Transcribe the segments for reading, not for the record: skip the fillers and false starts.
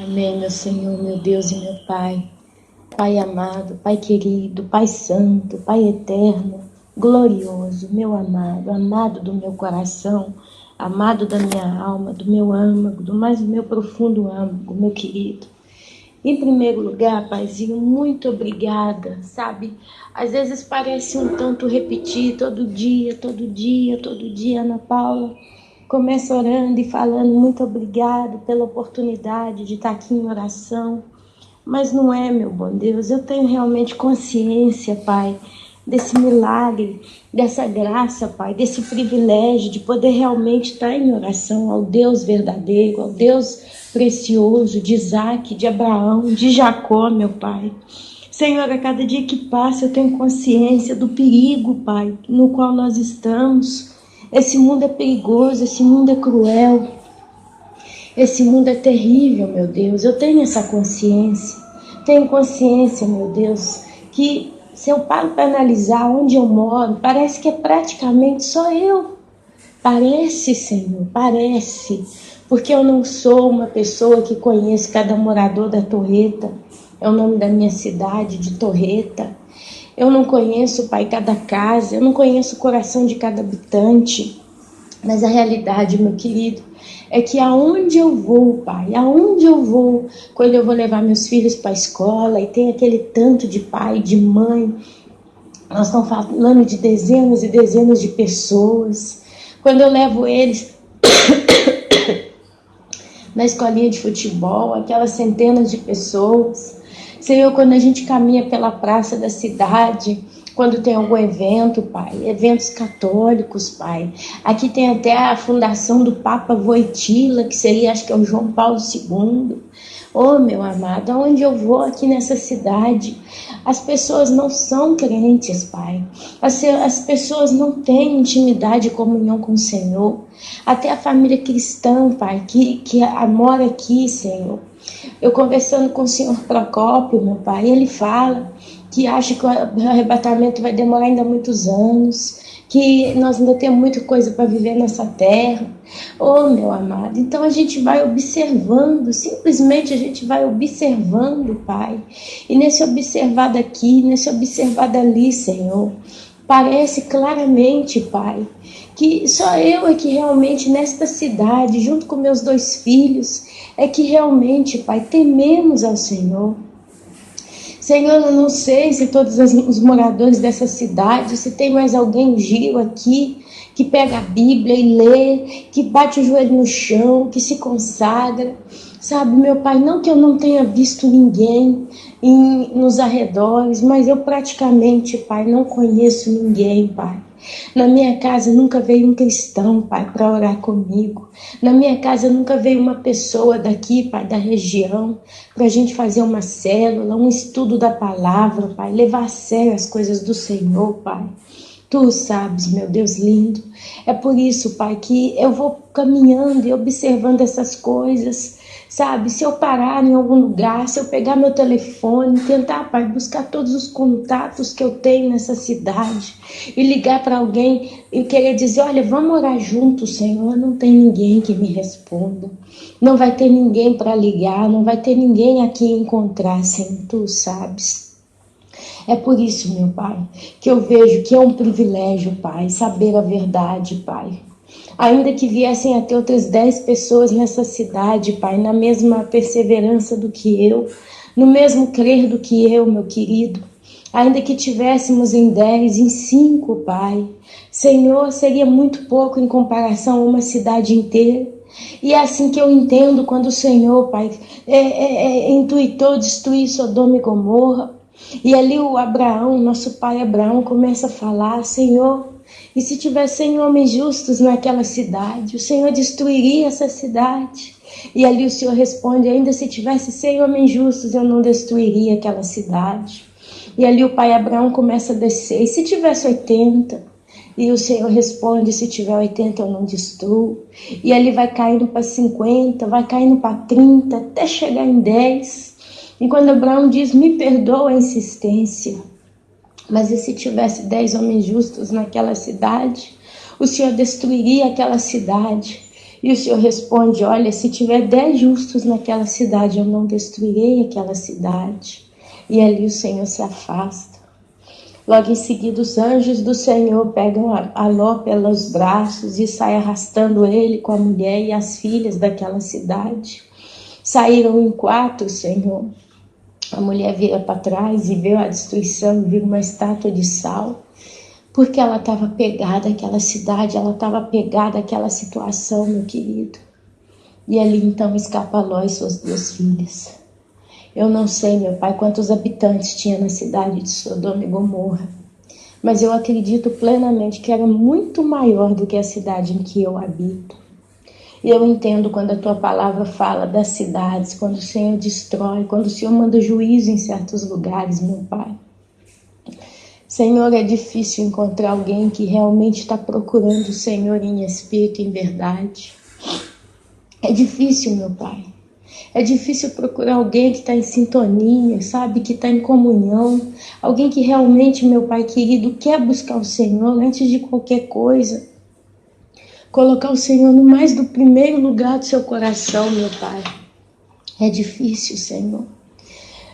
Amém, meu Senhor, meu Deus e meu Pai. Pai amado, Pai querido, Pai santo, Pai eterno, glorioso, meu amado, amado do meu coração, amado da minha alma, do meu âmago, do mais meu profundo âmago, meu querido. Em primeiro lugar, Paizinho, muito obrigada, sabe? Às vezes parece um tanto repetir todo dia, todo dia, todo dia, Ana Paula. Começa orando e falando muito obrigado pela oportunidade de estar aqui em oração. Mas não é, meu bom Deus, eu tenho realmente consciência, Pai, desse milagre, dessa graça, Pai, desse privilégio de poder realmente estar em oração ao Deus verdadeiro, ao Deus precioso de Isaac, de Abraão, de Jacó, meu Pai. Senhor, a cada dia que passa eu tenho consciência do perigo, Pai, no qual nós estamos. Esse mundo é perigoso, esse mundo é cruel, esse mundo é terrível, meu Deus. Eu tenho essa consciência. Tenho consciência, meu Deus, que se eu paro para analisar onde eu moro, parece que é praticamente só eu. Parece, Senhor, parece. Porque eu não sou uma pessoa que conhece cada morador da Torreta. É o nome da minha cidade, de Torreta. Eu não conheço, Pai, cada casa. Eu não conheço o coração de cada habitante. Mas a realidade, meu querido, é que aonde eu vou, Pai, aonde eu vou, quando eu vou levar meus filhos para a escola e tem aquele tanto de pai, de mãe, nós estamos falando de dezenas e dezenas de pessoas. Quando eu levo eles na escolinha de futebol, aquelas centenas de pessoas. Senhor, quando a gente caminha pela praça da cidade, quando tem algum evento, Pai, eventos católicos, Pai. Aqui tem até a fundação do Papa Wojtyla, que seria, acho que é o João Paulo II. Oh, meu amado, aonde eu vou aqui nessa cidade, as pessoas não são crentes, Pai. As pessoas não têm intimidade e comunhão com o Senhor. Até a família cristã, Pai, que mora aqui, Senhor. Eu conversando com o senhor Procópio, meu pai, ele fala que acha que o arrebatamento vai demorar ainda muitos anos, que nós ainda temos muita coisa para viver nessa terra. Oh, meu amado, então a gente vai observando, simplesmente a gente vai observando, Pai. E nesse observar daqui, nesse observar dali, Senhor, parece claramente, Pai, que só eu é que realmente nesta cidade, junto com meus 2 filhos, é que realmente, Pai, tememos ao Senhor. Senhor, eu não sei se todos os moradores dessa cidade, se tem mais alguém giro aqui, que pega a Bíblia e lê, que bate o joelho no chão, que se consagra. Sabe, meu Pai, não que eu não tenha visto ninguém nos arredores, mas eu praticamente, Pai, não conheço ninguém, Pai. Na minha casa nunca veio um cristão, Pai, para orar comigo. Na minha casa nunca veio uma pessoa daqui, Pai, da região, para a gente fazer uma célula, um estudo da palavra, Pai, levar a sério as coisas do Senhor, Pai. Tu sabes, meu Deus lindo. É por isso, Pai, que eu vou caminhando e observando essas coisas. Sabe, se eu parar em algum lugar, se eu pegar meu telefone, tentar, Pai, buscar todos os contatos que eu tenho nessa cidade e ligar para alguém e querer dizer, olha, vamos orar juntos, Senhor, não tem ninguém que me responda. Não vai ter ninguém para ligar, não vai ter ninguém aqui encontrar, Senhor, tu sabes. É por isso, meu Pai, que eu vejo que é um privilégio, Pai, saber a verdade, Pai. Ainda que viessem a ter outras 10 pessoas nessa cidade, Pai, na mesma perseverança do que eu, no mesmo crer do que eu, meu querido. Ainda que tivéssemos em 10, em 5, Pai. Senhor, seria muito pouco em comparação a uma cidade inteira. E é assim que eu entendo quando o Senhor, Pai, intuitou destruir Sodoma e Gomorra. E ali o Abraão, nosso pai Abraão, começa a falar, Senhor, e se tivesse 100 homens justos naquela cidade, o Senhor destruiria essa cidade. E ali o Senhor responde, ainda se tivesse 100 homens justos, eu não destruiria aquela cidade. E ali o pai Abraão começa a descer, e se tivesse 80? E o Senhor responde, se tiver 80 eu não destruo. E ali vai caindo para 50, vai caindo para 30, até chegar em 10. E quando Abraão diz, me perdoa a insistência, mas e se tivesse 10 homens justos naquela cidade? O Senhor destruiria aquela cidade. E o Senhor responde: olha, se tiver 10 justos naquela cidade, eu não destruirei aquela cidade. E ali o Senhor se afasta. Logo em seguida, os anjos do Senhor pegam a Ló pelos braços e saem arrastando ele com a mulher e as filhas daquela cidade. Saíram em 4, Senhor. A mulher vira para trás e vê a destruição, vira uma estátua de sal, porque ela estava pegada àquela cidade, ela estava pegada àquela situação, meu querido. E ali então escapa Ló e suas 2 filhas. Eu não sei, meu Pai, quantos habitantes tinha na cidade de Sodoma e Gomorra, mas eu acredito plenamente que era muito maior do que a cidade em que eu habito. E eu entendo quando a tua palavra fala das cidades, quando o Senhor destrói, quando o Senhor manda juízo em certos lugares, meu Pai. Senhor, é difícil encontrar alguém que realmente está procurando o Senhor em espírito e em verdade. É difícil, meu Pai. É difícil procurar alguém que está em sintonia, sabe? Que está em comunhão. Alguém que realmente, meu Pai querido, quer buscar o Senhor antes de qualquer coisa. Colocar o Senhor no mais do primeiro lugar do seu coração, meu Pai. É difícil, Senhor.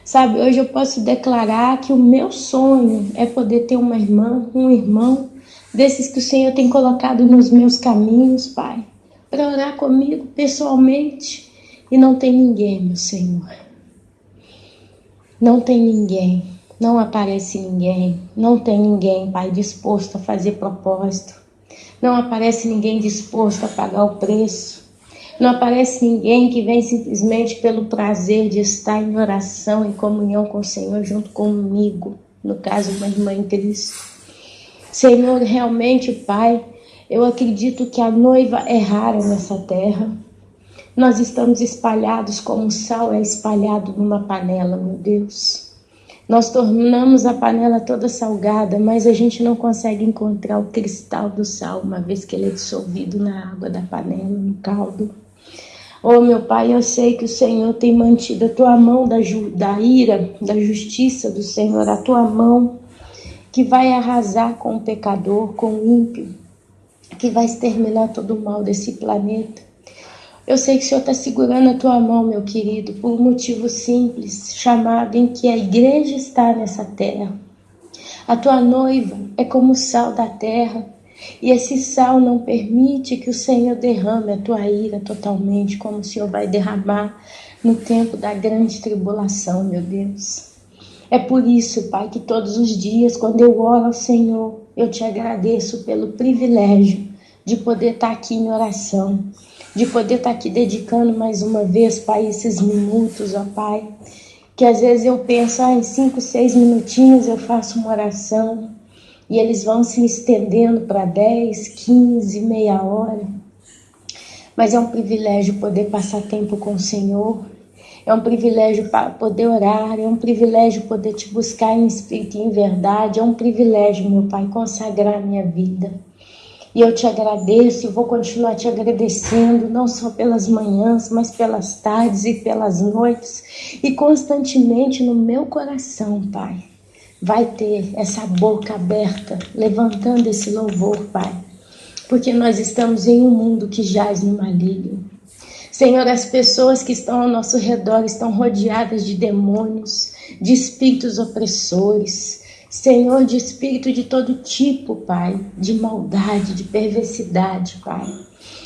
Sabe, hoje eu posso declarar que o meu sonho é poder ter uma irmã, um irmão, desses que o Senhor tem colocado nos meus caminhos, Pai, para orar comigo pessoalmente. E não tem ninguém, meu Senhor. Não tem ninguém. Não aparece ninguém. Não tem ninguém, Pai, disposto a fazer propósito. Não aparece ninguém disposto a pagar o preço. Não aparece ninguém que vem simplesmente pelo prazer de estar em oração, em comunhão com o Senhor junto comigo. No caso, uma irmã em Cristo. Senhor, realmente, Pai, eu acredito que a noiva é rara nessa terra. Nós estamos espalhados como o sal é espalhado numa panela, meu Deus. Nós tornamos a panela toda salgada, mas a gente não consegue encontrar o cristal do sal, uma vez que ele é dissolvido na água da panela, no caldo. Oh, meu Pai, eu sei que o Senhor tem mantido a tua mão da ira, da justiça do Senhor, a tua mão que vai arrasar com o pecador, com o ímpio, que vai exterminar todo o mal desse planeta. Eu sei que o Senhor está segurando a tua mão, meu querido, por um motivo simples, chamado em que a igreja está nessa terra. A tua noiva é como o sal da terra, e esse sal não permite que o Senhor derrame a tua ira totalmente, como o Senhor vai derramar no tempo da grande tribulação, meu Deus. É por isso, Pai, que todos os dias, quando eu oro ao Senhor, eu te agradeço pelo privilégio de poder estar aqui em oração, de poder estar aqui dedicando mais uma vez, Pai, esses minutos, ó Pai, que às vezes eu penso, em 5, 6 minutinhos eu faço uma oração, e eles vão se estendendo para 10, 15, meia hora. Mas é um privilégio poder passar tempo com o Senhor, é um privilégio poder orar, é um privilégio poder te buscar em espírito e em verdade, é um privilégio, meu Pai, consagrar a minha vida. E eu te agradeço e vou continuar te agradecendo, não só pelas manhãs, mas pelas tardes e pelas noites. E constantemente no meu coração, Pai, vai ter essa boca aberta, levantando esse louvor, Pai. Porque nós estamos em um mundo que jaz no maligno. Senhor, as pessoas que estão ao nosso redor estão rodeadas de demônios, de espíritos opressores, Senhor, de espírito de todo tipo, Pai, de maldade, de perversidade, Pai.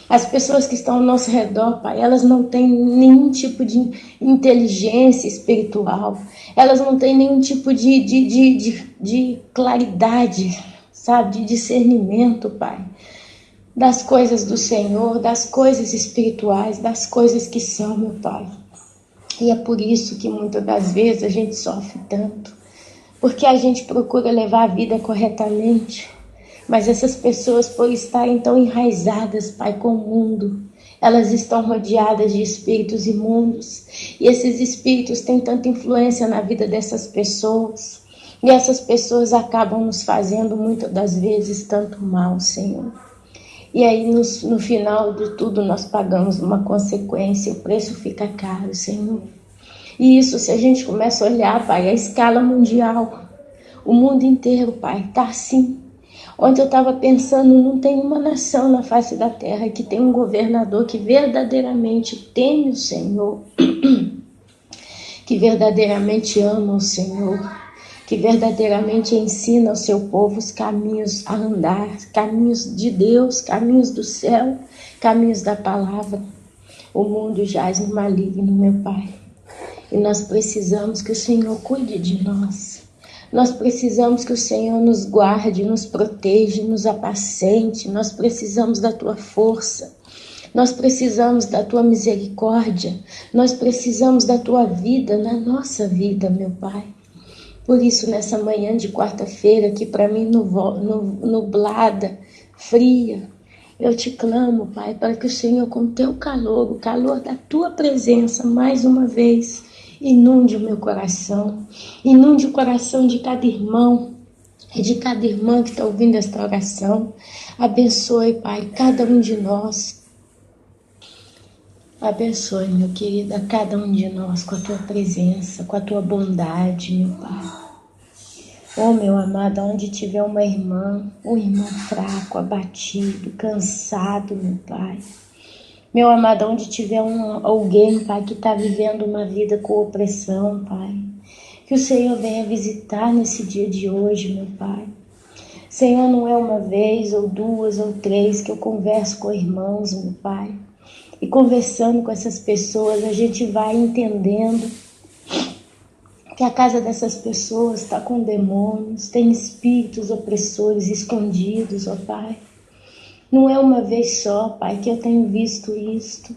As pessoas que estão ao nosso redor, Pai, elas não têm nenhum tipo de inteligência espiritual, elas não têm nenhum tipo de claridade, sabe, de discernimento, Pai, das coisas do Senhor, das coisas espirituais, das coisas que são, meu Pai. E é por isso que muitas das vezes a gente sofre tanto, porque a gente procura levar a vida corretamente, mas essas pessoas, por estarem tão enraizadas, Pai, com o mundo, elas estão rodeadas de espíritos imundos, e esses espíritos têm tanta influência na vida dessas pessoas, e essas pessoas acabam nos fazendo, muitas das vezes, tanto mal, Senhor. E aí, no final de tudo, nós pagamos uma consequência, o preço fica caro, Senhor. E isso, se a gente começa a olhar, Pai, a escala mundial, o mundo inteiro, Pai, está assim. Ontem eu estava pensando, não tem uma nação na face da terra que tem um governador que verdadeiramente teme o Senhor, que verdadeiramente ama o Senhor, que verdadeiramente ensina ao seu povo os caminhos a andar, caminhos de Deus, caminhos do céu, caminhos da palavra. O mundo jaz no maligno, meu Pai, e nós precisamos que o Senhor cuide de nós. Nós precisamos que o Senhor nos guarde, nos proteja, nos apacente. Nós precisamos da Tua força. Nós precisamos da Tua misericórdia. Nós precisamos da Tua vida na nossa vida, meu Pai. Por isso, nessa manhã de quarta-feira, que para mim nublada, fria, eu te clamo, Pai, para que o Senhor, com Teu calor, o calor da Tua presença, mais uma vez, inunde o meu coração, inunde o coração de cada irmão e de cada irmã que está ouvindo esta oração. Abençoe, Pai, cada um de nós. Abençoe, meu querido, a cada um de nós com a Tua presença, com a Tua bondade, meu Pai. Oh, meu amado, onde tiver uma irmã, um irmão fraco, abatido, cansado, meu Pai. Meu amado, onde tiver alguém, Pai, que está vivendo uma vida com opressão, Pai, que o Senhor venha visitar nesse dia de hoje, meu Pai. Senhor, não é uma vez, ou duas, ou três que eu converso com irmãos, meu Pai. E conversando com essas pessoas, a gente vai entendendo que a casa dessas pessoas está com demônios, tem espíritos opressores escondidos, ó Pai. Não é uma vez só, Pai, que eu tenho visto isto.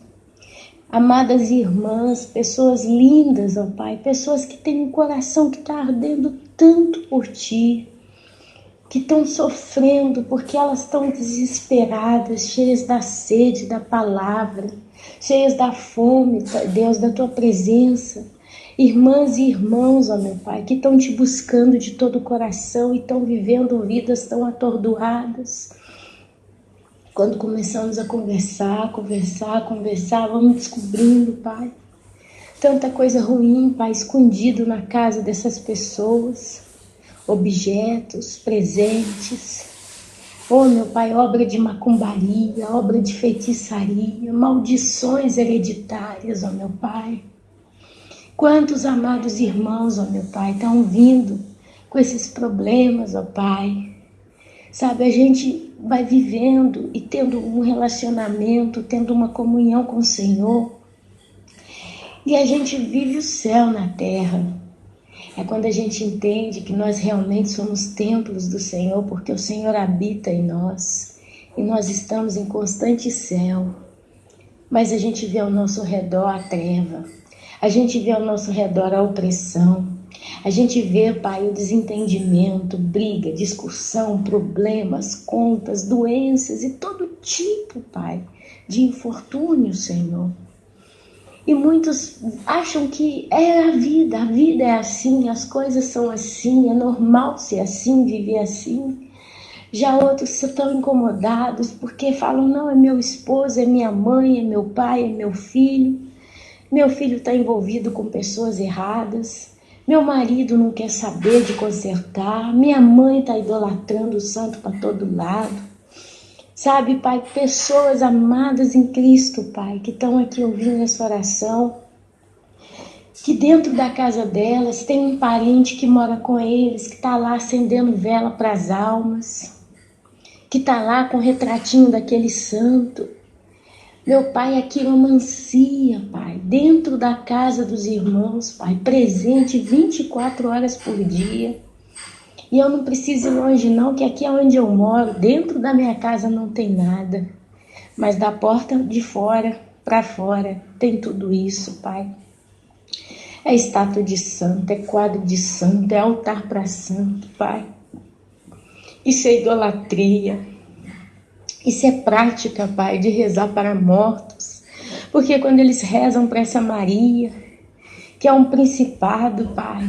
Amadas irmãs, pessoas lindas, ó Pai, pessoas que têm um coração que está ardendo tanto por Ti, que estão sofrendo porque elas estão desesperadas, cheias da sede da palavra, cheias da fome, Deus, da Tua presença. Irmãs e irmãos, ó meu Pai, que estão Te buscando de todo o coração e estão vivendo vidas tão atordoadas. Quando começamos a conversar, vamos descobrindo, Pai, tanta coisa ruim, Pai, escondido na casa dessas pessoas, objetos, presentes. Oh, meu Pai, obra de macumbaria, obra de feitiçaria, maldições hereditárias, ó meu Pai. Quantos amados irmãos, ó meu Pai, estão vindo com esses problemas, ó Pai. Sabe, a gente vai vivendo e tendo um relacionamento, tendo uma comunhão com o Senhor. E a gente vive o céu na terra. É quando a gente entende que nós realmente somos templos do Senhor, porque o Senhor habita em nós. E nós estamos em constante céu. Mas a gente vê ao nosso redor a treva. A gente vê ao nosso redor a opressão. A gente vê, Pai, o desentendimento, briga, discussão, problemas, contas, doenças e todo tipo, Pai, de infortúnio, Senhor. E muitos acham que é a vida é assim, as coisas são assim, é normal ser assim, viver assim. Já outros estão incomodados porque falam, não, é meu esposo, é minha mãe, é meu pai, é meu filho. Meu filho está envolvido com pessoas erradas. Meu marido não quer saber de consertar. Minha mãe está idolatrando o santo para todo lado. Sabe, Pai, pessoas amadas em Cristo, Pai, que estão aqui ouvindo essa oração, que dentro da casa delas tem um parente que mora com eles, que está lá acendendo vela para as almas, que está lá com o retratinho daquele santo. Meu Pai, a quiromancia, Pai, dentro da casa dos irmãos, Pai, presente 24 horas por dia. E eu não preciso ir longe não, que aqui é onde eu moro, dentro da minha casa não tem nada. Mas da porta de fora para fora tem tudo isso, Pai. É estátua de santo, é quadro de santo, é altar para santo, Pai. Isso é idolatria. Isso é prática, Pai, de rezar para mortos. Porque quando eles rezam para essa Maria, que é um principado, Pai,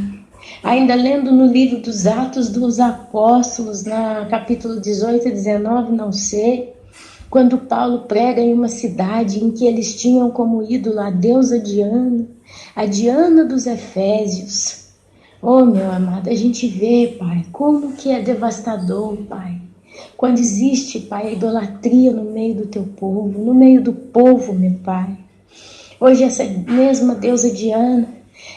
ainda lendo no livro dos Atos dos Apóstolos, na capítulo 18 e 19, não sei, quando Paulo prega em uma cidade em que eles tinham como ídolo a deusa Diana, a Diana dos Efésios. Oh, meu amado, a gente vê, Pai, como que é devastador, Pai. Quando existe, Pai, a idolatria no meio do teu povo, no meio do povo, meu Pai. Hoje essa mesma deusa Diana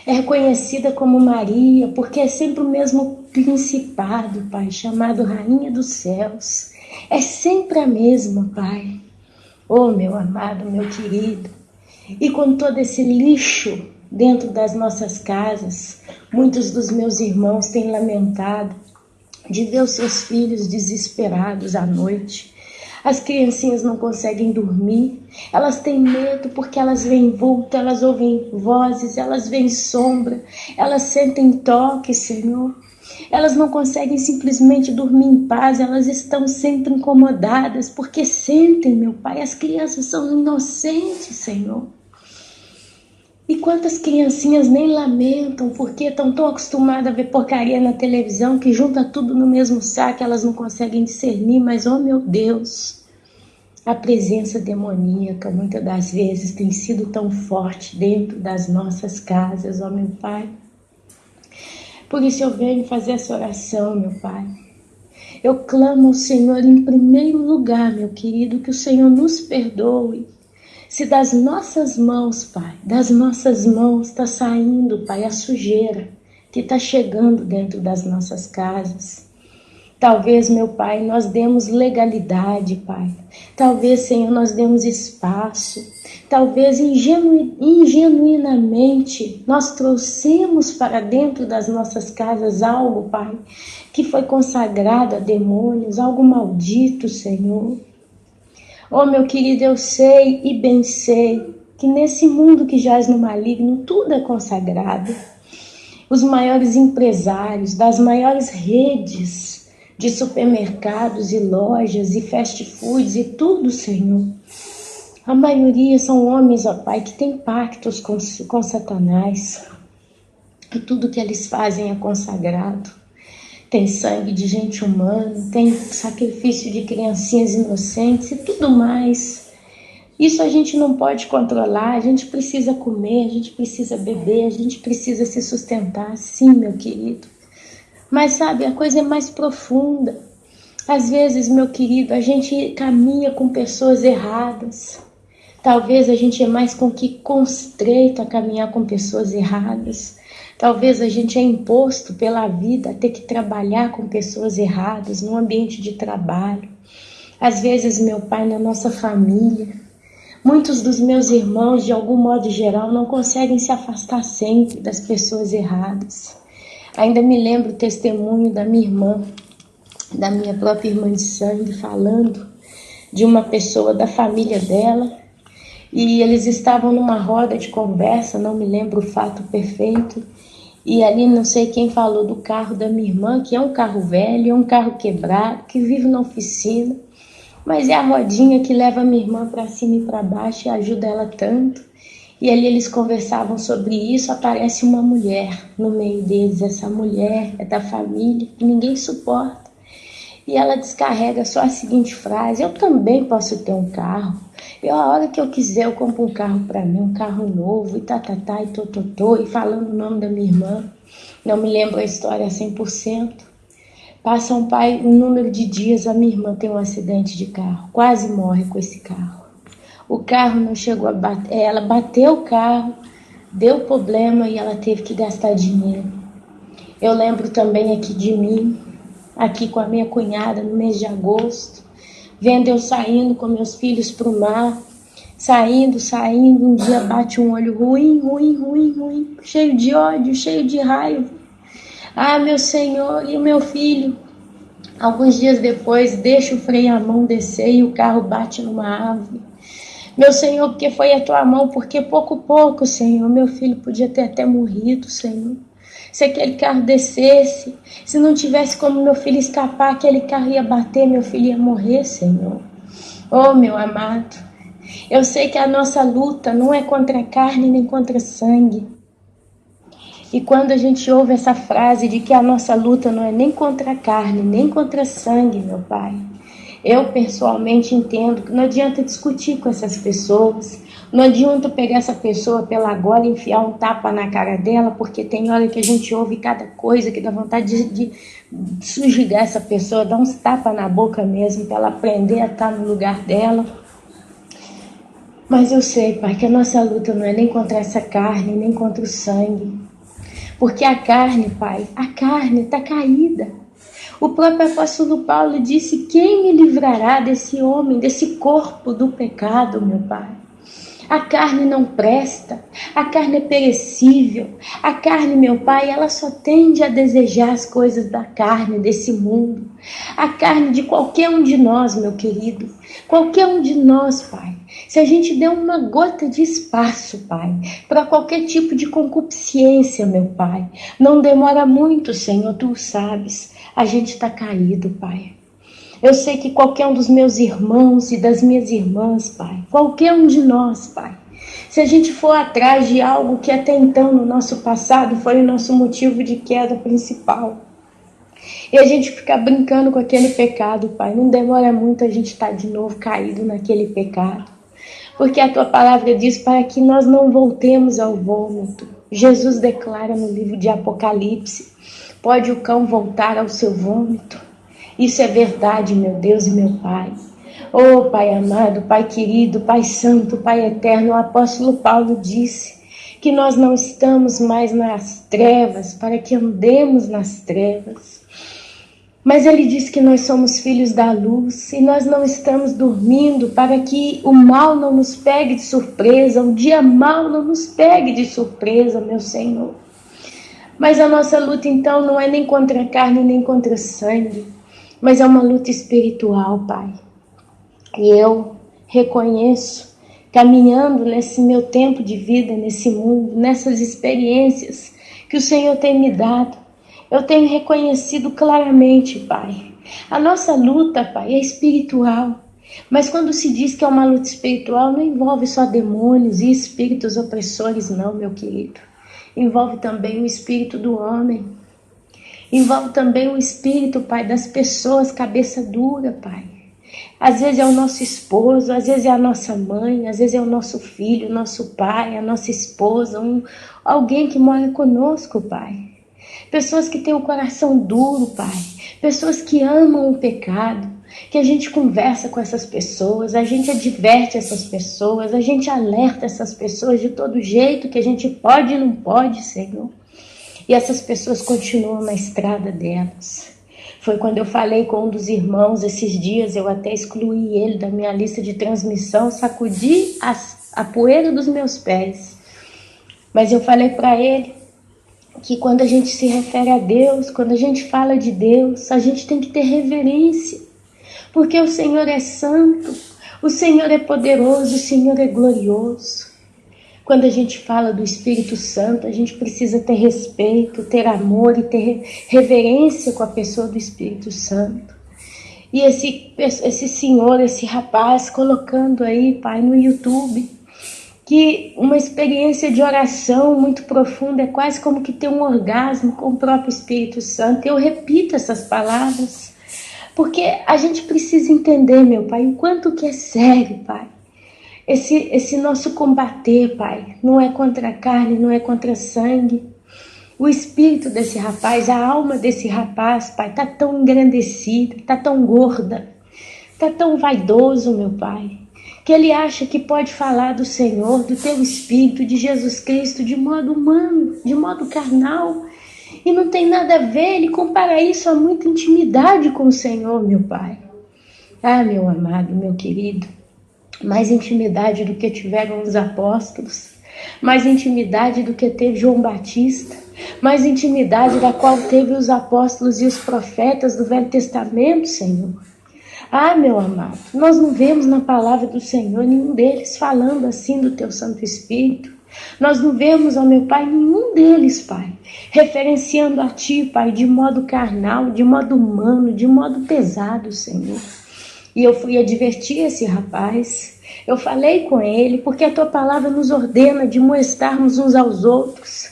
é reconhecida como Maria, porque é sempre o mesmo principado, Pai, chamado Rainha dos Céus. É sempre a mesma, Pai. Oh, meu amado, meu querido. E com todo esse lixo dentro das nossas casas, muitos dos meus irmãos têm lamentado de ver os seus filhos desesperados à noite. As criancinhas não conseguem dormir, elas têm medo porque elas veem vulto, elas ouvem vozes, elas veem sombra, elas sentem toque, Senhor. Elas não conseguem simplesmente dormir em paz, elas estão sempre incomodadas porque sentem, meu Pai, as crianças são inocentes, Senhor. E quantas criancinhas nem lamentam porque estão tão acostumadas a ver porcaria na televisão que junta tudo no mesmo saco, elas não conseguem discernir, mas, oh meu Deus, a presença demoníaca muitas das vezes tem sido tão forte dentro das nossas casas, ó meu Pai. Por isso eu venho fazer essa oração, meu Pai. Eu clamo ao Senhor em primeiro lugar, meu querido, que o Senhor nos perdoe. Se das nossas mãos, Pai, das nossas mãos está saindo, Pai, a sujeira que está chegando dentro das nossas casas. Talvez, meu Pai, nós demos legalidade, Pai. Talvez, Senhor, nós demos espaço. Talvez ingenuinamente nós trouxemos para dentro das nossas casas algo, Pai, que foi consagrado a demônios, algo maldito, Senhor. Oh, meu querido, eu sei e bem sei que nesse mundo que jaz no maligno, tudo é consagrado. Os maiores empresários das maiores redes de supermercados e lojas e fast foods e tudo, Senhor. A maioria são homens, ó Pai, que têm pactos com Satanás. E tudo que eles fazem é consagrado. Tem sangue de gente humana, tem sacrifício de criancinhas inocentes e tudo mais. Isso a gente não pode controlar, a gente precisa comer, a gente precisa beber, a gente precisa se sustentar, sim, meu querido. Mas sabe, a coisa é mais profunda. Às vezes, meu querido, a gente caminha com pessoas erradas. Talvez a gente é mais constreito a caminhar com pessoas erradas. Talvez a gente é imposto pela vida a ter que trabalhar com pessoas erradas, num ambiente de trabalho. Às vezes, meu Pai, na nossa família, muitos dos meus irmãos, de algum modo geral, não conseguem se afastar sempre das pessoas erradas. Ainda me lembro o testemunho da minha irmã, da minha própria irmã de sangue, falando de uma pessoa da família dela, e eles estavam numa roda de conversa, não me lembro o fato perfeito, e ali não sei quem falou do carro da minha irmã, que é um carro velho, é um carro quebrado, que vive na oficina, mas é a rodinha que leva a minha irmã para cima e para baixo e ajuda ela tanto. E ali eles conversavam sobre isso, aparece uma mulher no meio deles, essa mulher é da família, que ninguém suporta. E ela descarrega só a seguinte frase: eu também posso ter um carro. A hora que eu quiser eu compro um carro para mim, um carro novo, e e tototô, e falando o nome da minha irmã. Não me lembro a história 100%. Passa um número de dias, a minha irmã tem um acidente de carro, quase morre com esse carro. O carro não chegou a bater, ela bateu o carro, deu problema e ela teve que gastar dinheiro. Eu lembro também aqui de mim, aqui com a minha cunhada no mês de agosto, vendo eu saindo com meus filhos para o mar, saindo, um dia bate um olho ruim, cheio de ódio, cheio de raiva. Ah, meu Senhor, e o meu filho, alguns dias depois, deixa o freio à mão descer e o carro bate numa árvore. Meu Senhor, porque foi a tua mão, porque pouco, Senhor, meu filho podia ter até morrido, Senhor. Se aquele carro descesse, se não tivesse como meu filho escapar, aquele carro ia bater, meu filho ia morrer, Senhor. Oh, meu amado, eu sei que a nossa luta não é contra a carne nem contra sangue. E quando a gente ouve essa frase de que a nossa luta não é nem contra a carne, nem contra sangue, meu Pai, eu pessoalmente entendo que não adianta discutir com essas pessoas, Não adianta pegar essa pessoa pela gola e enfiar um tapa na cara dela, porque tem hora que a gente ouve cada coisa que dá vontade de sujigar essa pessoa, dar uns tapas na boca mesmo, para ela aprender a estar no lugar dela. Mas eu sei, Pai, que a nossa luta não é nem contra essa carne, nem contra o sangue. Porque a carne, Pai, a carne está caída. O próprio apóstolo Paulo disse: quem me livrará desse homem, desse corpo do pecado, meu Pai? A carne não presta, a carne é perecível. A carne, meu Pai, ela só tende a desejar as coisas da carne, desse mundo. A carne de qualquer um de nós, meu querido, qualquer um de nós, Pai. Se a gente der uma gota de espaço, Pai, para qualquer tipo de concupiscência, meu Pai, não demora muito, Senhor, Tu sabes, a gente está caído, Pai. Eu sei que qualquer um dos meus irmãos e das minhas irmãs, Pai, qualquer um de nós, Pai, se a gente for atrás de algo que até então no nosso passado foi o nosso motivo de queda principal, e a gente ficar brincando com aquele pecado, Pai, não demora muito a gente estar de novo caído naquele pecado. Porque a Tua palavra diz para que nós não voltemos ao vômito. Jesus declara no livro de Apocalipse: pode o cão voltar ao seu vômito? Isso é verdade, meu Deus e meu Pai. Oh, Pai amado, Pai querido, Pai santo, Pai eterno, o apóstolo Paulo disse que nós não estamos mais nas trevas para que andemos nas trevas. Mas ele diz que nós somos filhos da luz e nós não estamos dormindo para que o mal não nos pegue de surpresa, o dia mal não nos pegue de surpresa, meu Senhor. Mas a nossa luta então não é nem contra a carne nem contra o sangue, mas é uma luta espiritual, Pai. E eu reconheço, caminhando nesse meu tempo de vida, nesse mundo, nessas experiências que o Senhor tem me dado, eu tenho reconhecido claramente, Pai. A nossa luta, Pai, é espiritual. Mas quando se diz que é uma luta espiritual, não envolve só demônios e espíritos opressores, não, meu querido. Envolve também o espírito do homem. Envolve também o espírito, Pai, das pessoas cabeça dura, Pai. Às vezes é o nosso esposo, às vezes é a nossa mãe, às vezes é o nosso filho, o nosso pai, a nossa esposa, alguém que mora conosco, Pai. Pessoas que têm o coração duro, Pai. Pessoas que amam o pecado. Que a gente conversa com essas pessoas, a gente adverte essas pessoas, a gente alerta essas pessoas de todo jeito que a gente pode e não pode, Senhor. E essas pessoas continuam na estrada delas. Foi quando eu falei com um dos irmãos esses dias, eu até excluí ele da minha lista de transmissão, sacudi a poeira dos meus pés. Mas eu falei para ele que quando a gente se refere a Deus, quando a gente fala de Deus, a gente tem que ter reverência, porque o Senhor é santo, o Senhor é poderoso, o Senhor é glorioso. Quando a gente fala do Espírito Santo, a gente precisa ter respeito, ter amor e ter reverência com a pessoa do Espírito Santo. E esse senhor, esse rapaz, colocando aí, Pai, no YouTube, que uma experiência de oração muito profunda é quase como que ter um orgasmo com o próprio Espírito Santo. Eu repito essas palavras, porque a gente precisa entender, meu Pai, o quanto que é sério, Pai. Esse nosso combater, Pai, não é contra a carne, não é contra sangue. O espírito desse rapaz, a alma desse rapaz, Pai, tá tão engrandecida, tá tão gorda, tá tão vaidoso, meu Pai, que ele acha que pode falar do Senhor, do Teu Espírito, de Jesus Cristo, de modo humano, de modo carnal. E não tem nada a ver, ele compara isso a muita intimidade com o Senhor, meu Pai. Ah, meu amado, meu querido, mais intimidade do que tiveram os apóstolos, mais intimidade do que teve João Batista, mais intimidade da qual teve os apóstolos e os profetas do Velho Testamento, Senhor. Ah, meu amado, nós não vemos na palavra do Senhor nenhum deles falando assim do Teu Santo Espírito. Nós não vemos, ó meu Pai, nenhum deles, Pai, referenciando a Ti, Pai, de modo carnal, de modo humano, de modo pesado, Senhor. E eu fui advertir esse rapaz, eu falei com ele, porque a Tua palavra nos ordena de molestarmos uns aos outros.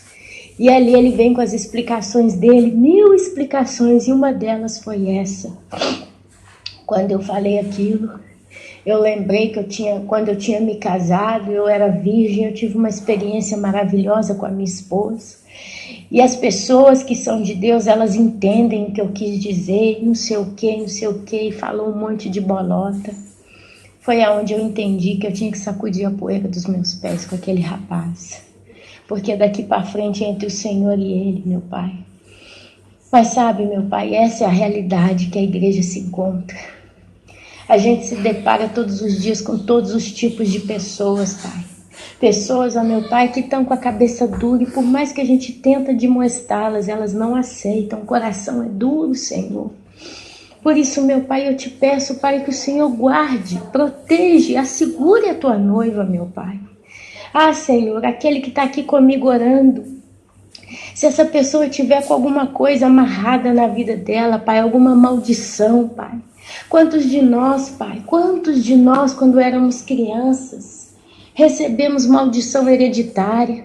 E ali ele vem com as explicações dele, 1000 explicações, e uma delas foi essa. Quando eu falei aquilo, Eu lembrei que quando eu tinha me casado, eu era virgem, eu tive uma experiência maravilhosa com a minha esposa. E as pessoas que são de Deus, elas entendem o que eu quis dizer, não sei o que, e falou um monte de bolota. Foi aonde eu entendi que eu tinha que sacudir a poeira dos meus pés com aquele rapaz. Porque daqui para frente é entre o Senhor e ele, meu Pai. Mas sabe, meu Pai, essa é a realidade que a igreja se encontra. A gente se depara todos os dias com todos os tipos de pessoas, Pai. Pessoas, ó meu Pai, que estão com a cabeça dura e por mais que a gente tenta demonstrá-las, elas não aceitam. O coração é duro, Senhor. Por isso, meu Pai, eu te peço, Pai, que o Senhor guarde, proteja, assegure a tua noiva, meu Pai. Ah, Senhor, aquele que está aqui comigo orando, se essa pessoa tiver com alguma coisa amarrada na vida dela, Pai, alguma maldição, Pai. Quantos de nós, Pai, quando éramos crianças, recebemos maldição hereditária?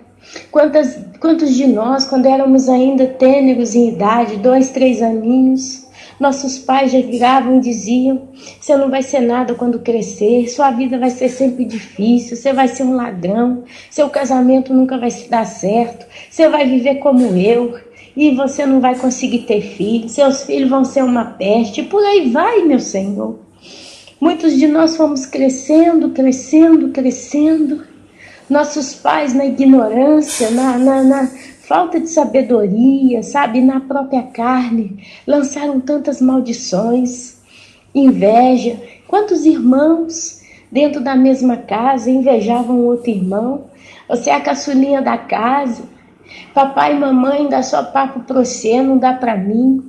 Quantos de nós, quando éramos ainda tênues em idade, 2, 3 aninhos, nossos pais já viravam e diziam: você não vai ser nada quando crescer, sua vida vai ser sempre difícil, você vai ser um ladrão, seu casamento nunca vai dar certo, você vai viver como eu, e você não vai conseguir ter filhos, seus filhos vão ser uma peste, e por aí vai, meu Senhor. Muitos de nós fomos crescendo, nossos pais na ignorância, na falta de sabedoria, sabe, na própria carne, lançaram tantas maldições, inveja. Quantos irmãos dentro da mesma casa invejavam outro irmão? Você é a caçulinha da casa, papai e mamãe dá só papo pra você, não dá pra mim,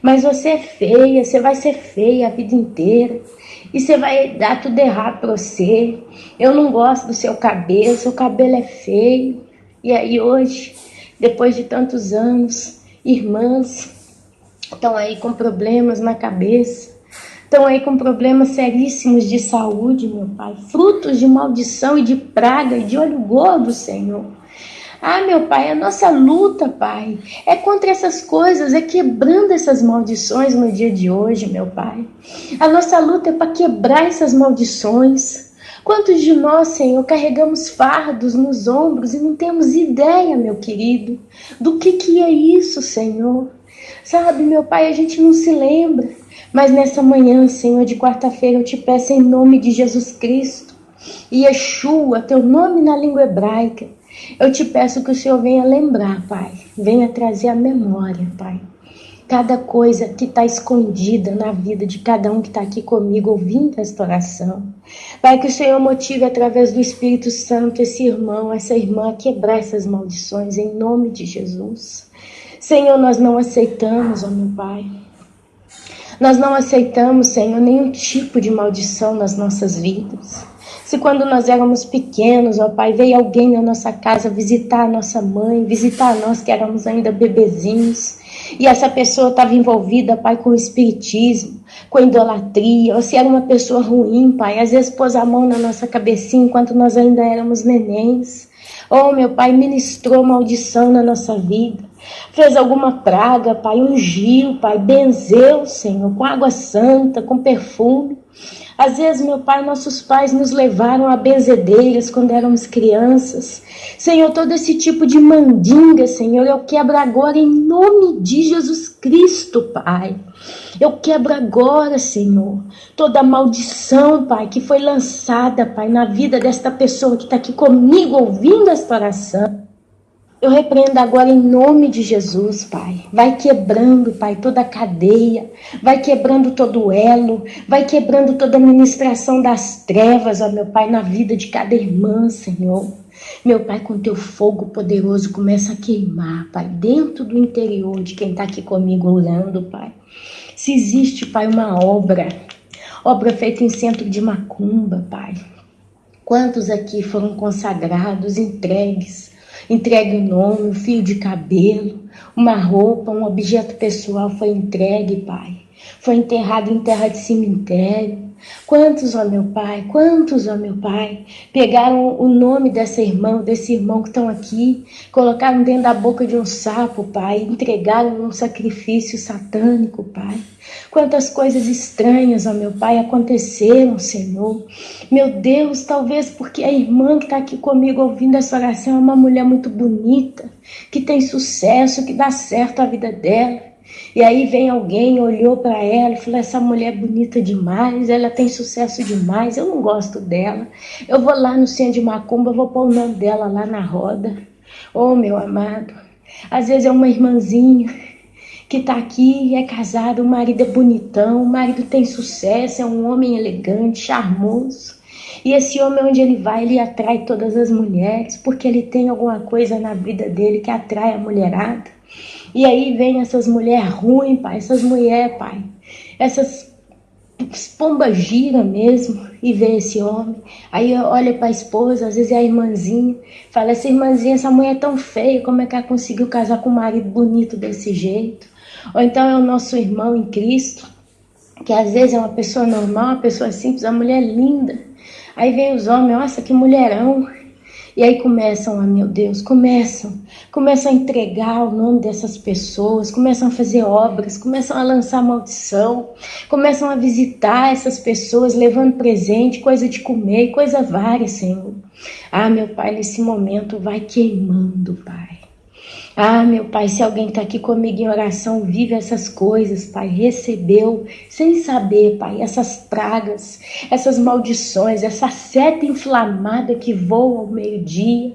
mas você é feia, você vai ser feia a vida inteira. E você vai dar tudo errado pra você. Eu não gosto do seu cabelo é feio. E aí hoje, depois de tantos anos, irmãs estão aí com problemas na cabeça, estão aí com problemas seríssimos de saúde, meu Pai, frutos de maldição e de praga e de olho gordo, Senhor. Ah, meu Pai, a nossa luta, Pai, é contra essas coisas, é quebrando essas maldições no dia de hoje, meu Pai. A nossa luta é para quebrar essas maldições. Quantos de nós, Senhor, carregamos fardos nos ombros e não temos ideia, meu querido, do que é isso, Senhor? Sabe, meu Pai, a gente não se lembra, mas nessa manhã, Senhor, de quarta-feira, eu te peço em nome de Jesus Cristo, Yeshua, teu nome na língua hebraica, eu te peço que o Senhor venha lembrar, Pai, venha trazer a memória, Pai, cada coisa que está escondida na vida de cada um que está aqui comigo ouvindo esta oração. Pai, que o Senhor motive através do Espírito Santo esse irmão, essa irmã a quebrar essas maldições em nome de Jesus. Senhor, nós não aceitamos, ó meu Pai, nós não aceitamos, Senhor, nenhum tipo de maldição nas nossas vidas. Se quando nós éramos pequenos, ó Pai, veio alguém na nossa casa visitar a nossa mãe, visitar nós que éramos ainda bebezinhos, e essa pessoa estava envolvida, Pai, com o espiritismo, com idolatria, ou se era uma pessoa ruim, Pai, às vezes pôs a mão na nossa cabecinha enquanto nós ainda éramos nenéns. Oh, meu Pai, ministrou maldição na nossa vida, fez alguma praga, Pai, ungiu, Pai, benzeu, Senhor, com água santa, com perfume. Às vezes, meu Pai, nossos pais nos levaram a benzedeiras quando éramos crianças. Senhor, todo esse tipo de mandinga, Senhor, eu quebro agora em nome de Jesus Cristo, Pai. Eu quebro agora, Senhor, toda maldição, Pai, que foi lançada, Pai, na vida desta pessoa que está aqui comigo ouvindo esta oração. Eu repreendo agora em nome de Jesus, Pai. Vai quebrando, Pai, toda a cadeia. Vai quebrando todo o elo. Vai quebrando toda a ministração das trevas, ó meu Pai, na vida de cada irmã, Senhor. Meu Pai, com teu fogo poderoso, começa a queimar, Pai, dentro do interior de quem está aqui comigo orando, Pai. Se existe, Pai, uma obra feita em centro de macumba, Pai. Quantos aqui foram consagrados, entregue o nome, um fio de cabelo, uma roupa, um objeto pessoal foi entregue, Pai. Foi enterrado em terra de cemitério. Quantos, ó meu Pai, quantos, ó meu Pai, pegaram o nome desse irmão que estão aqui, colocaram dentro da boca de um sapo, Pai, entregaram num sacrifício satânico, Pai. Quantas coisas estranhas, ó meu Pai, aconteceram, Senhor. Meu Deus, talvez porque a irmã que está aqui comigo ouvindo essa oração é uma mulher muito bonita, que tem sucesso, que dá certo a vida dela. E aí vem alguém, olhou para ela e falou: essa mulher é bonita demais, ela tem sucesso demais, eu não gosto dela. Eu vou lá no centro de macumba, vou pôr o nome dela lá na roda. Oh, meu amado, às vezes é uma irmãzinha que está aqui, é casada, o marido é bonitão, o marido tem sucesso, é um homem elegante, charmoso. E esse homem, onde ele vai, ele atrai todas as mulheres, porque ele tem alguma coisa na vida dele que atrai a mulherada. E aí vem essas mulheres ruins, pai, essas mulheres, pai, essas pombas gira mesmo, e vê esse homem. Aí olha para a esposa, às vezes é a irmãzinha, fala: essa irmãzinha, essa mulher é tão feia, como é que ela conseguiu casar com um marido bonito desse jeito? Ou então é o nosso irmão em Cristo, que às vezes é uma pessoa normal, uma pessoa simples, uma mulher linda. Aí vem os homens: nossa, que mulherão. E aí começam, meu Deus, começam a entregar o nome dessas pessoas, começam a fazer obras, começam a lançar maldição, começam a visitar essas pessoas, levando presente, coisa de comer, coisa várias, Senhor. Ah, meu Pai, nesse momento vai queimando, Pai. Ah, meu Pai, se alguém está aqui comigo em oração, vive essas coisas, Pai, recebeu, sem saber, Pai, essas pragas, essas maldições, essa seta inflamada que voa ao meio-dia,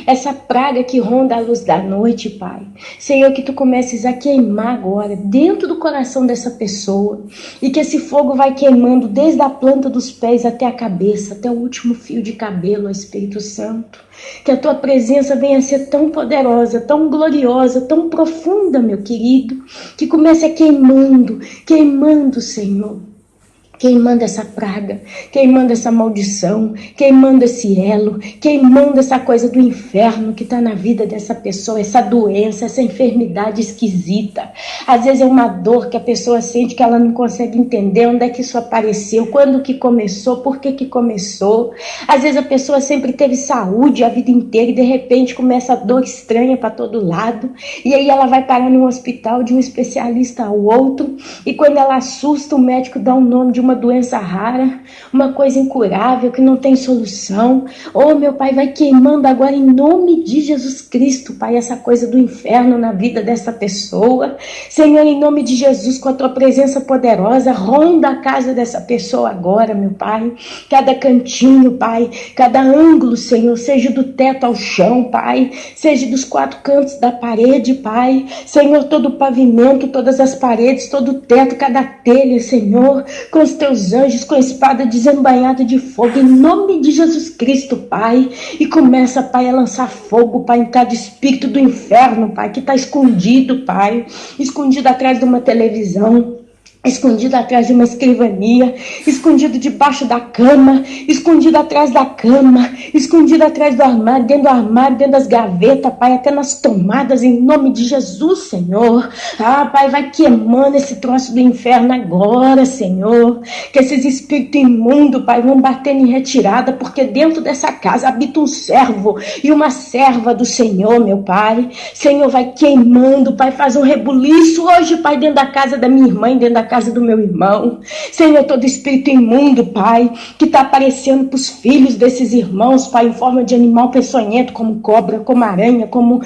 essa praga que ronda a luz da noite, Pai. Senhor, que Tu comeces a queimar agora, dentro do coração dessa pessoa, e que esse fogo vai queimando desde a planta dos pés até a cabeça, até o último fio de cabelo, ó Espírito Santo. Que a Tua presença venha a ser tão poderosa, tão gloriosa, tão profunda, meu querido, que comece a queimando, Senhor. Queimando essa praga, queimando essa maldição, queimando esse elo, queimando essa coisa do inferno que está na vida dessa pessoa, essa doença, essa enfermidade esquisita. Às vezes é uma dor que a pessoa sente que ela não consegue entender onde é que isso apareceu, quando que começou, por que que começou. Às vezes a pessoa sempre teve saúde a vida inteira e de repente começa a dor estranha para todo lado. E aí ela vai parar num hospital de um especialista ao outro e quando ela assusta, o médico dá um nome de uma doença rara, uma coisa incurável que não tem solução. Oh, meu Pai, vai queimando agora em nome de Jesus Cristo, Pai, essa coisa do inferno na vida dessa pessoa. Senhor, em nome de Jesus, com a Tua presença poderosa, ronda a casa dessa pessoa agora, meu Pai. Cada cantinho, Pai, cada ângulo, Senhor, seja do teto ao chão, Pai, seja dos 4 cantos da parede, Pai. Senhor, todo o pavimento, todas as paredes, todo o teto, cada telha, Senhor, com os Teus anjos, com a espada desembainhada de fogo, em nome de Jesus Cristo, Pai. E começa, Pai, a lançar fogo, Pai, em cada espírito do inferno, Pai, que está escondido, Pai, escondido atrás de uma televisão, escondido atrás de uma escrivania, escondido debaixo da cama, escondido atrás da cama, escondido atrás do armário, dentro das gavetas, Pai, até nas tomadas, em nome de Jesus, Senhor. Ah, Pai, vai queimando esse troço do inferno agora, Senhor, que esses espíritos imundos, Pai, vão batendo em retirada, porque dentro dessa casa habita um servo e uma serva do Senhor, meu Pai. Senhor, vai queimando, Pai, faz um rebuliço hoje, Pai, dentro da casa da minha irmã, dentro da casa do meu irmão. Senhor, todo espírito imundo, Pai, que está aparecendo para os filhos desses irmãos, Pai, em forma de animal peçonhento, como cobra, como aranha, como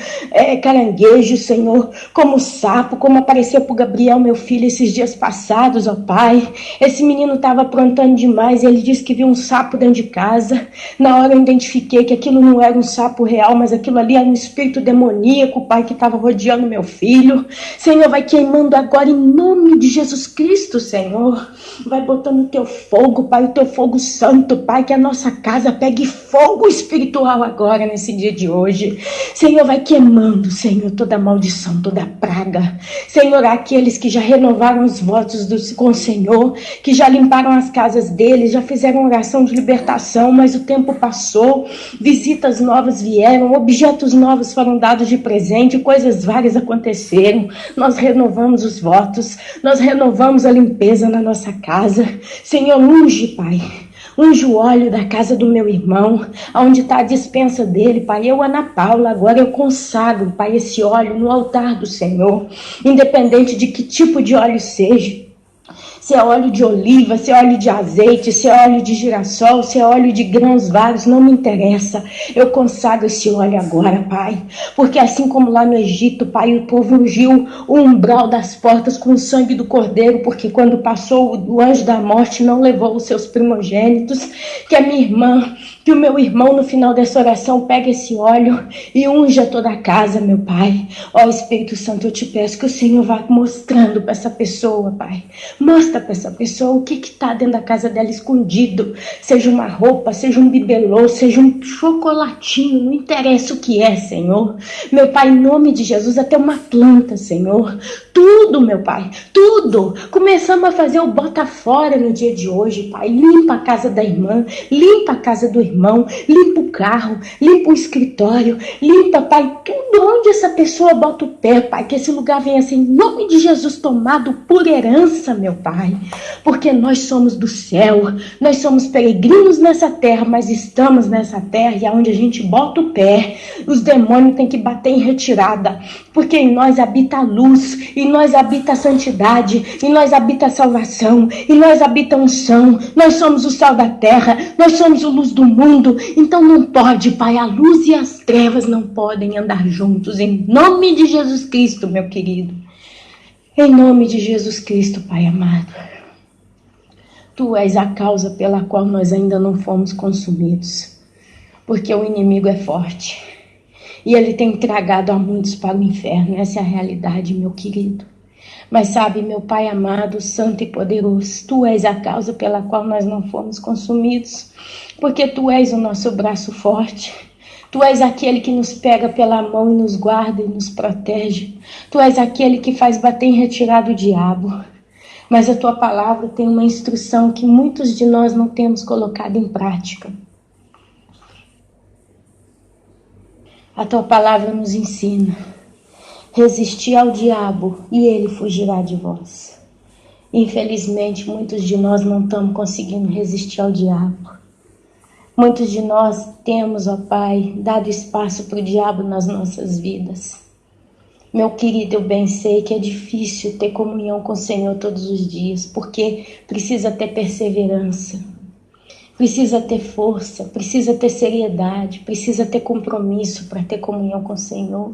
caranguejo, Senhor, como sapo, como apareceu para o Gabriel, meu filho, esses dias passados, ó Pai. Esse menino estava aprontando demais, ele disse que viu um sapo dentro de casa. Na hora eu identifiquei que aquilo não era um sapo real, mas aquilo ali era um espírito demoníaco, Pai, que estava rodeando meu filho. Senhor, vai queimando agora em nome de Jesus Cristo, Senhor. Vai botando o Teu fogo, Pai, o Teu fogo santo, Pai, que a nossa casa pegue fogo espiritual agora, nesse dia de hoje. Senhor, vai queimando, Senhor, toda maldição, toda praga. Senhor, aqueles que já renovaram os votos com o Senhor, que já limparam as casas deles, já fizeram oração de libertação, mas o tempo passou, visitas novas vieram, objetos novos foram dados de presente, coisas várias aconteceram. Nós renovamos os votos, nós renovamos renovamos a limpeza na nossa casa. Senhor, unge, Pai. Unge o óleo da casa do meu irmão, onde está a despensa dele, Pai. Eu, Ana Paula, agora eu consagro, Pai, esse óleo no altar do Senhor, independente de que tipo de óleo seja. Se é óleo de oliva, se é óleo de azeite, se é óleo de girassol, se é óleo de grãos vários, não me interessa. Eu consagro esse óleo agora, Pai. Porque assim como lá no Egito, Pai, o povo ungiu o umbral das portas com o sangue do cordeiro, porque quando passou o anjo da morte não levou os seus primogênitos. Que a minha irmã, que o meu irmão no final dessa oração pegue esse óleo e unja toda a casa, meu Pai. Ó Espírito Santo, eu te peço que o Senhor vá mostrando para essa pessoa, Pai. Mostra para essa pessoa o que está dentro da casa dela escondido. Seja uma roupa, seja um bibelô, seja um chocolatinho, não interessa o que é, Senhor. Meu Pai, em nome de Jesus, até uma planta, Senhor. Tudo, meu Pai, tudo. Começamos a fazer o bota fora no dia de hoje, Pai. Limpa a casa da irmã, limpa a casa do irmão, limpa o carro, limpa o escritório, limpa, Pai, tudo onde essa pessoa bota o pé, Pai. Que esse lugar venha ser, em nome de Jesus, tomado por herança, meu Pai. Porque nós somos do céu, nós somos peregrinos nessa terra, mas estamos nessa terra e aonde a gente bota o pé, os demônios têm que bater em retirada. Porque em nós habita a luz, em nós habita a santidade, em nós habita a salvação, em nós habita a unção. Nós somos o sal da terra, nós somos a luz do mundo. Então não pode, Pai, a luz e as trevas não podem andar juntos. Em nome de Jesus Cristo, meu querido. Em nome de Jesus Cristo, Pai amado. Tu és a causa pela qual nós ainda não fomos consumidos. Porque o inimigo é forte. E ele tem tragado a muitos para o inferno. Essa é a realidade, meu querido. Mas sabe, meu Pai amado, santo e poderoso, Tu és a causa pela qual nós não fomos consumidos. Porque Tu és o nosso braço forte. Tu és aquele que nos pega pela mão e nos guarda e nos protege. Tu és aquele que faz bater em retirada o diabo. Mas a Tua palavra tem uma instrução que muitos de nós não temos colocado em prática. A Tua palavra nos ensina: resistir ao diabo e ele fugirá de vós. Infelizmente, muitos de nós não estamos conseguindo resistir ao diabo. Muitos de nós temos, ó Pai, dado espaço para o diabo nas nossas vidas. Meu querido, eu bem sei que é difícil ter comunhão com o Senhor todos os dias, porque precisa ter perseverança. Precisa ter força, precisa ter seriedade, precisa ter compromisso para ter comunhão com o Senhor.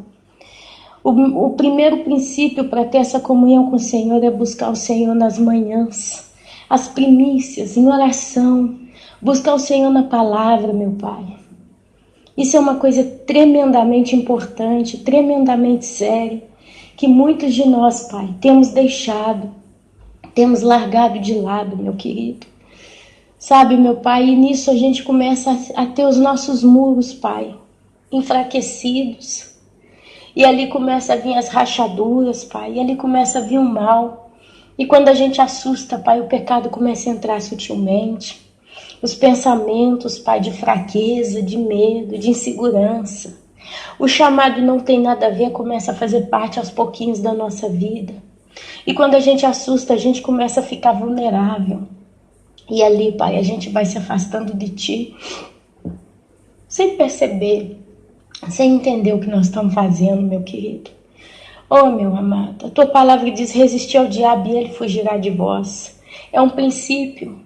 O primeiro princípio para ter essa comunhão com o Senhor é buscar o Senhor nas manhãs, as primícias, em oração, buscar o Senhor na palavra, meu Pai. Isso é uma coisa tremendamente importante, tremendamente séria, que muitos de nós, Pai, temos deixado, temos largado de lado, meu querido. Sabe, meu Pai, e nisso a gente começa a ter os nossos muros, Pai, enfraquecidos. E ali começa a vir as rachaduras, Pai, e ali começa a vir o mal. E quando a gente assusta, Pai, o pecado começa a entrar sutilmente. Os pensamentos, Pai, de fraqueza, de medo, de insegurança. O chamado não tem nada a ver, começa a fazer parte aos pouquinhos da nossa vida. E quando a gente assusta, a gente começa a ficar vulnerável. E ali, Pai, a gente vai se afastando de Ti, sem perceber, sem entender o que nós estamos fazendo, meu querido. Oh, meu amado, a Tua palavra diz: resistir ao diabo e ele fugirá de vós. É um princípio.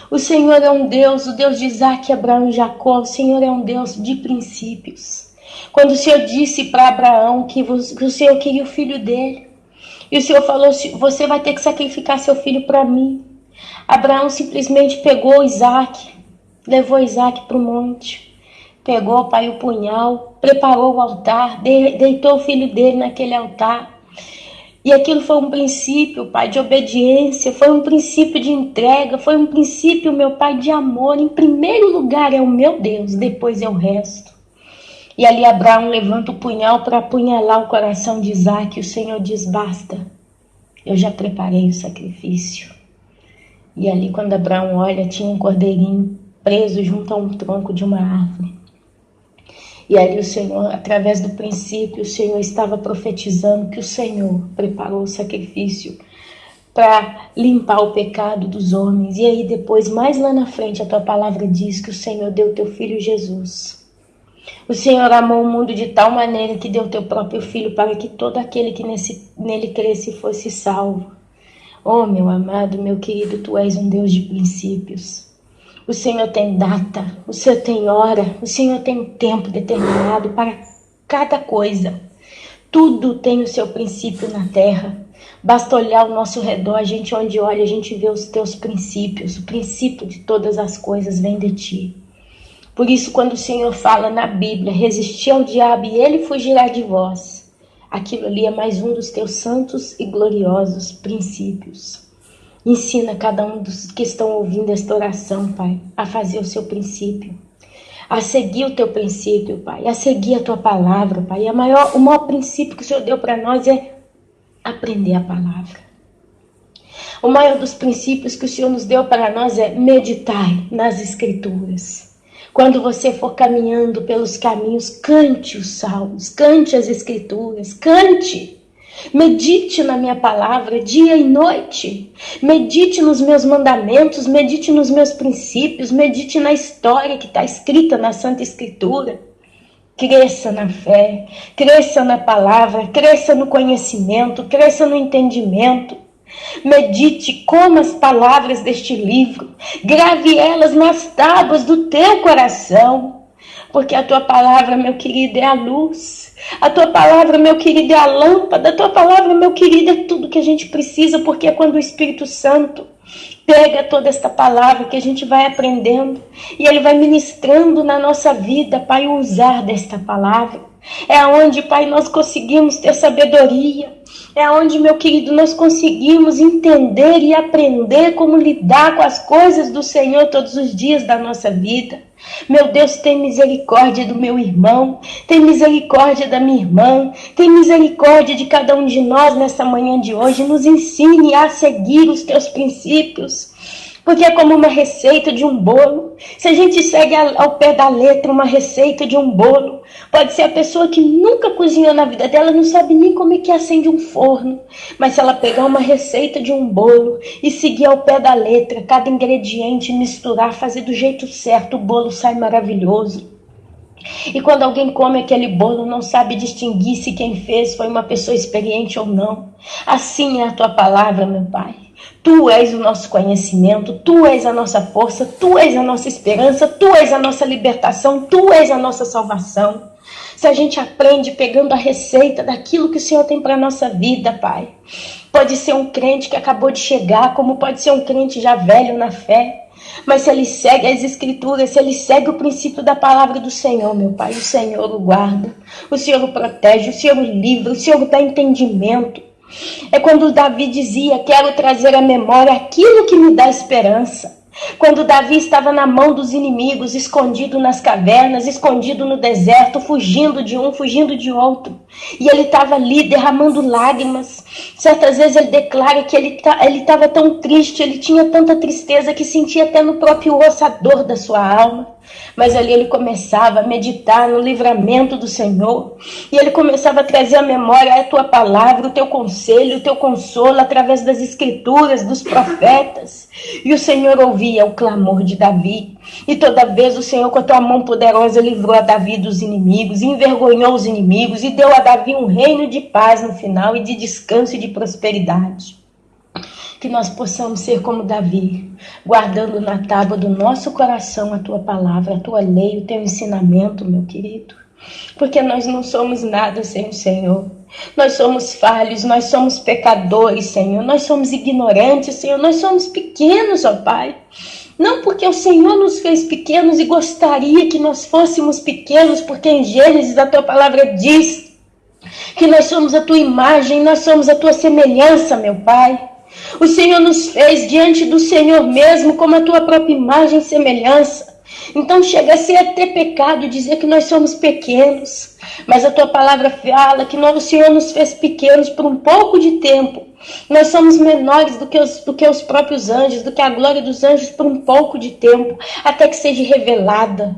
O Senhor é um Deus, o Deus de Isaac, Abraão e Jacó. O Senhor é um Deus de princípios. Quando o Senhor disse para Abraão que o Senhor queria o filho dele, e o Senhor falou: você vai ter que sacrificar seu filho para mim. Abraão simplesmente pegou Isaac, levou Isaac para o monte, pegou, Pai, o punhal, preparou o altar, deitou o filho dele naquele altar. E aquilo foi um princípio, Pai, de obediência, foi um princípio de entrega, foi um princípio, meu Pai, de amor. Em primeiro lugar é o meu Deus, depois é o resto. E ali Abraão levanta o punhal para apunhalar o coração de Isaac, e o Senhor diz: basta, eu já preparei o sacrifício. E ali, quando Abraão olha, tinha um cordeirinho preso junto a um tronco de uma árvore. E ali o Senhor, através do princípio, o Senhor estava profetizando que o Senhor preparou o sacrifício para limpar o pecado dos homens. E aí depois, mais lá na frente, a tua palavra diz que o Senhor deu teu Filho Jesus. O Senhor amou o mundo de tal maneira que deu teu próprio Filho para que todo aquele que nele cresce fosse salvo. Oh, meu amado, meu querido, tu és um Deus de princípios. O Senhor tem data, o Senhor tem hora, o Senhor tem um tempo determinado para cada coisa. Tudo tem o seu princípio na terra. Basta olhar ao nosso redor, a gente onde olha, a gente vê os teus princípios. O princípio de todas as coisas vem de ti. Por isso, quando o Senhor fala na Bíblia, resistir ao diabo e ele fugirá de vós, aquilo ali é mais um dos teus santos e gloriosos princípios. Ensina cada um dos que estão ouvindo esta oração, Pai, a fazer o seu princípio, a seguir o teu princípio, Pai, a seguir a tua palavra, Pai. E o maior princípio que o Senhor deu para nós é aprender a palavra. O maior dos princípios que o Senhor nos deu para nós é meditar nas Escrituras. Quando você for caminhando pelos caminhos, cante os salmos, cante as Escrituras, cante. Medite na minha palavra dia e noite. Medite nos meus mandamentos, medite nos meus princípios, medite na história que está escrita na Santa Escritura. Cresça na fé, cresça na palavra, cresça no conhecimento, cresça no entendimento. Medite como as palavras deste livro, grave elas nas tábuas do teu coração, porque a tua palavra, meu querido, é a luz. A tua palavra, meu querido, é a lâmpada. A tua palavra, meu querido, é tudo que a gente precisa, porque é quando o Espírito Santo pega toda esta palavra que a gente vai aprendendo e ele vai ministrando na nossa vida, Pai, o usar desta palavra. É onde, Pai, nós conseguimos ter sabedoria. É onde, meu querido, nós conseguimos entender e aprender como lidar com as coisas do Senhor todos os dias da nossa vida. Meu Deus, tem misericórdia do meu irmão, tem misericórdia da minha irmã, tem misericórdia de cada um de nós nessa manhã de hoje. Nos ensine a seguir os teus princípios, porque é como uma receita de um bolo. Se a gente segue ao pé da letra uma receita de um bolo, pode ser a pessoa que nunca cozinhou na vida dela, não sabe nem como é que acende um forno. Mas se ela pegar uma receita de um bolo e seguir ao pé da letra, cada ingrediente, misturar, fazer do jeito certo, o bolo sai maravilhoso. E quando alguém come aquele bolo, não sabe distinguir se quem fez foi uma pessoa experiente ou não. Assim é a tua palavra, meu Pai. Tu és o nosso conhecimento, Tu és a nossa força, Tu és a nossa esperança, Tu és a nossa libertação, Tu és a nossa salvação. Se a gente aprende pegando a receita daquilo que o Senhor tem para a nossa vida, Pai. Pode ser um crente que acabou de chegar, como pode ser um crente já velho na fé. Mas se ele segue as Escrituras, se ele segue o princípio da palavra do Senhor, meu Pai, o Senhor o guarda, o Senhor o protege, o Senhor o livra, o Senhor dá entendimento. É quando Davi dizia, quero trazer à memória aquilo que me dá esperança. Quando Davi estava na mão dos inimigos, escondido nas cavernas, escondido no deserto, fugindo de um, fugindo de outro. E ele estava ali derramando lágrimas. Certas vezes ele declara que ele estava tão triste, ele tinha tanta tristeza que sentia até no próprio osso a dor da sua alma. Mas ali ele começava a meditar no livramento do Senhor. E ele começava a trazer à memória a tua palavra, o teu conselho, o teu consolo, através das Escrituras, dos profetas. E o Senhor ouvia o clamor de Davi. E toda vez o Senhor, com a tua mão poderosa, livrou a Davi dos inimigos, envergonhou os inimigos e deu a Davi um reino de paz no final e de descanso e de prosperidade. Que nós possamos ser como Davi, guardando na tábua do nosso coração a tua palavra, a tua lei, o teu ensinamento, meu querido. Porque nós não somos nada sem o Senhor. Nós somos falhos, nós somos pecadores, Senhor. Nós somos ignorantes, Senhor. Nós somos pequenos, ó Pai. Não porque o Senhor nos fez pequenos e gostaria que nós fôssemos pequenos, porque em Gênesis a tua palavra diz que nós somos a tua imagem, nós somos a tua semelhança, meu Pai. O Senhor nos fez diante do Senhor mesmo como a tua própria imagem e semelhança. Então chega a ser até pecado dizer que nós somos pequenos. Mas a tua palavra fala que o Senhor nos fez pequenos por um pouco de tempo. Nós somos menores do que os próprios anjos, do que a glória dos anjos por um pouco de tempo. Até que seja revelada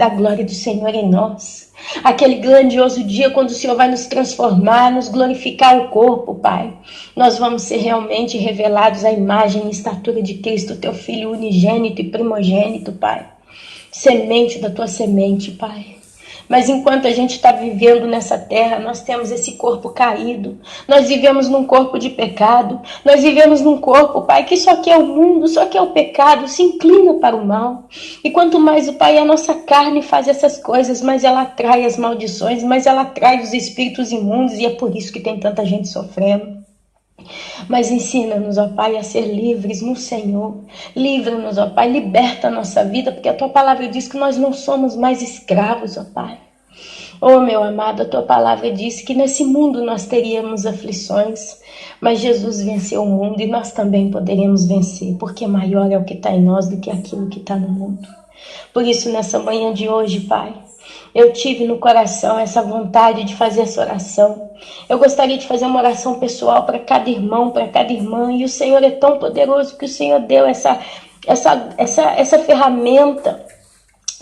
a glória do Senhor em nós. Aquele grandioso dia quando o Senhor vai nos transformar, nos glorificar o corpo, Pai. Nós vamos ser realmente revelados à imagem e estatura de Cristo, teu Filho unigênito e primogênito, Pai. Semente da tua semente, Pai. Mas enquanto a gente está vivendo nessa terra, nós temos esse corpo caído. Nós vivemos num corpo de pecado. Nós vivemos num corpo, Pai, que só quer o mundo, só quer o pecado, se inclina para o mal. E quanto mais o Pai, a nossa carne faz essas coisas, mais ela atrai as maldições, mais ela atrai os espíritos imundos, e é por isso que tem tanta gente sofrendo. Mas ensina-nos, ó Pai, a ser livres no Senhor. Livra-nos, ó Pai, liberta a nossa vida, porque a Tua palavra diz que nós não somos mais escravos, ó Pai. Oh, meu amado, a Tua palavra diz que nesse mundo nós teríamos aflições, mas Jesus venceu o mundo e nós também poderemos vencer, porque maior é o que está em nós do que aquilo que está no mundo. Por isso, nessa manhã de hoje, Pai, eu tive no coração essa vontade de fazer essa oração. Eu gostaria de fazer uma oração pessoal para cada irmão, para cada irmã. E o Senhor é tão poderoso que o Senhor deu essa ferramenta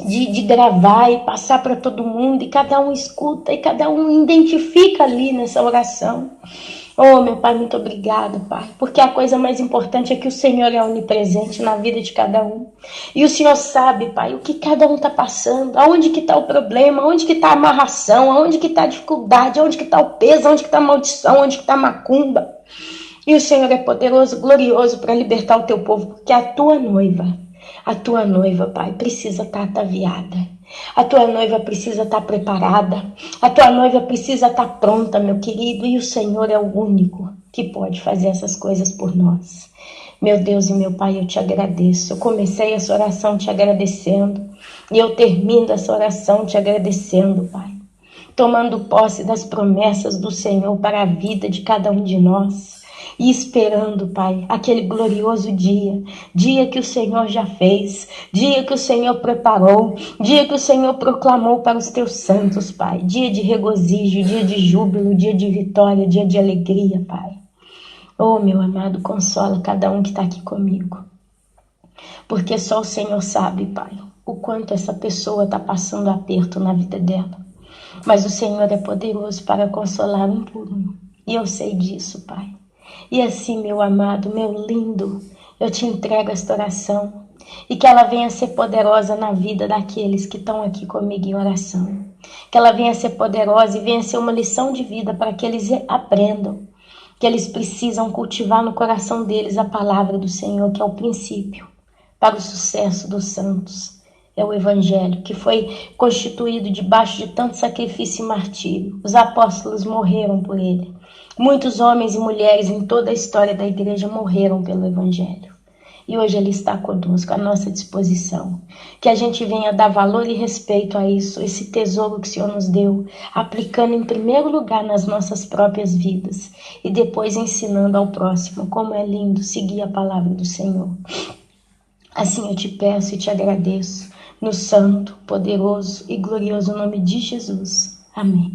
de gravar e passar para todo mundo. E cada um escuta e cada um identifica ali nessa oração. Oh, meu Pai, muito obrigado, Pai, porque a coisa mais importante é que o Senhor é onipresente na vida de cada um. E o Senhor sabe, Pai, o que cada um está passando, aonde que está o problema, aonde que está a amarração, aonde que está a dificuldade, aonde que está o peso, aonde que está a maldição, aonde que está a macumba. E o Senhor é poderoso, glorioso para libertar o teu povo, porque a tua noiva, Pai, precisa estar ataviada. A tua noiva precisa estar preparada. A tua noiva precisa estar pronta, meu querido. E o Senhor é o único que pode fazer essas coisas por nós. Meu Deus e meu Pai, eu te agradeço. Eu comecei essa oração te agradecendo. E eu termino essa oração te agradecendo, Pai. Tomando posse das promessas do Senhor para a vida de cada um de nós. E esperando, Pai, aquele glorioso dia que o Senhor já fez, dia que o Senhor preparou, dia que o Senhor proclamou para os teus santos, Pai, dia de regozijo, dia de júbilo, dia de vitória, dia de alegria, Pai. Oh, meu amado, consola cada um que está aqui comigo, porque só o Senhor sabe, Pai, o quanto essa pessoa está passando aperto na vida dela, mas o Senhor é poderoso para consolar um por um, e eu sei disso, Pai. E assim, meu amado, meu lindo, eu te entrego esta oração e que ela venha ser poderosa na vida daqueles que estão aqui comigo em oração. Que ela venha ser poderosa e venha ser uma lição de vida para que eles aprendam que eles precisam cultivar no coração deles a palavra do Senhor, que é o princípio para o sucesso dos santos. É o Evangelho, que foi constituído debaixo de tanto sacrifício e martírio. Os apóstolos morreram por ele. Muitos homens e mulheres em toda a história da igreja morreram pelo Evangelho. E hoje ele está conosco, à nossa disposição. Que a gente venha dar valor e respeito a isso, esse tesouro que o Senhor nos deu, aplicando em primeiro lugar nas nossas próprias vidas e depois ensinando ao próximo como é lindo seguir a palavra do Senhor. Assim eu te peço e te agradeço, no santo, poderoso e glorioso nome de Jesus. Amém.